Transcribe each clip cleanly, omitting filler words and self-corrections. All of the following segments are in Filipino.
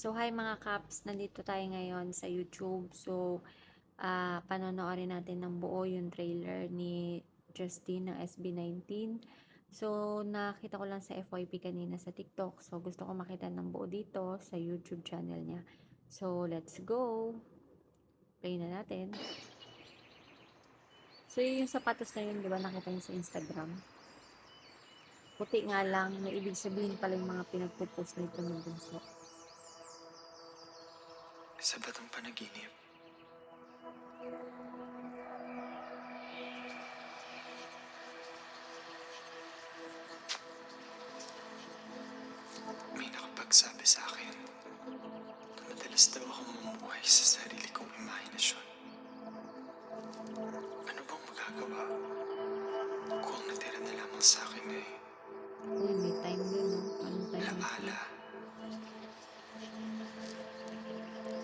So, hi mga Kaps, nandito tayo ngayon sa YouTube. So, panonoorin natin ng buo yung trailer ni Justine ng SB19. So, nakita ko lang sa FYP kanina sa TikTok. So, gusto ko makita ng buo dito sa YouTube channel niya. So, let's go! Play na natin. So, yung sapatos na yun, di ba nakita niyo sa Instagram? Puti nga lang, may ibig sabihin pala yung mga pinagpo-post na ito ng bunso. Isa ba itong panaginip? May nakapagsabi sa akin na madalas daw akong mamuhay sa sarili kong imahinasyon. Ano bang magagawa kung ang natira na lamang sa akin ay Uy, may time din, no? Anong time na ito? laala?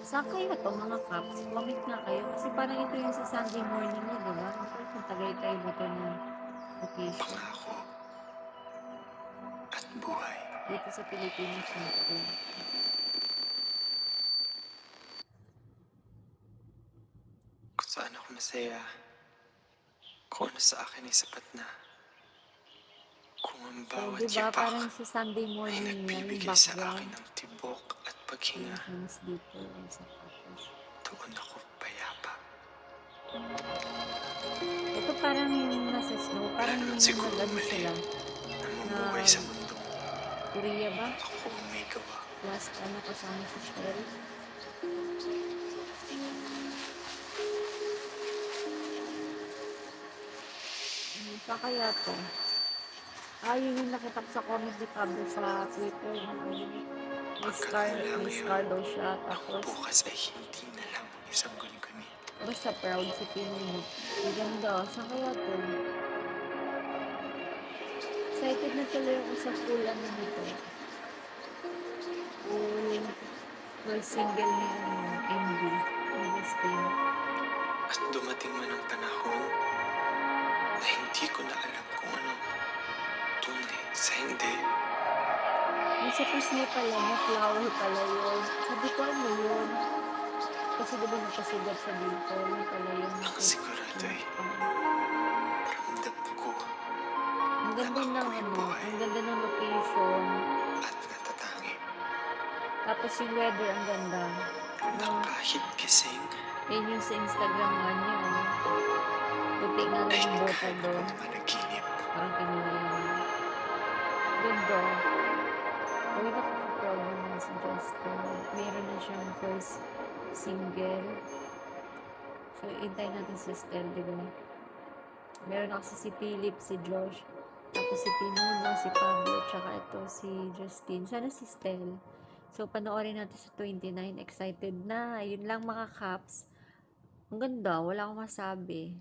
Saan kayo to mga Kaps? Comment nga kayo. Kasi parang ito yung sa Sunday morning niya, di ba? Kung Tagaytay ba ito na location? Pangako at buhay. Dito sa Pilipinas na ito. Kung saan ako masaya, kung ano sa akin ay sapat na. Kung ang So, bawat di ba? yapak Parang sa Sunday ay morning niya, yung nagbibigay sa akin background. ng tibok at paghinga, Yung dito, yung sapatos. doon ako payapa. Ito parang yung nasa snow. Wala Parang naman yung siguro nag-ano mali sila. na Na mamuhay sa mundong Korea ba? ako ang may gawa. Last ano kasama si Shell. Ano pa kaya to? Yun yung nakita ko sa comment ni Pablo sa Twitter. Pagkat mula May ngayon, scar daw siya. ang Tapos, bukas ay hindi na lang isang guni-guni. basta proud si Pinoy. Ang ganda. Saan kaya to? Excited na tuloy ako sa full ano nito. Full single ni MV. Interesting. At dumating man ang panahon na hindi ko na alam kung ano tunay sa hindi. Yung sa Disney pala, na flower pala yun. Sabi ko ano yun? Kasi diba nagkasugat sa dito. Yun pala yun. Ang sigurado ay ramdam ko Ang na ganda ng ako'y ano, buhay ang ganda ng location. at natatangi. Tapos yung weather, ang ganda. Na kahit gising Yun yung sa Instagram nga niya. Puti nga lang ay yung di bota kaya doon. akong managinip. Parang kinuha yun. Ganda. Uy, nakaka-proud naman si Justin. Meron na siyang first single. So, intay natin si Estelle, di ba? Meron na kasi si Philip, si Josh, tapos si Pinuno, si Pablo, tsaka ito si Justine. Sana si Estelle. So, panoorin natin sa 29. Excited na. Yun lang mga Kaps. Ang ganda. Wala akong masabi.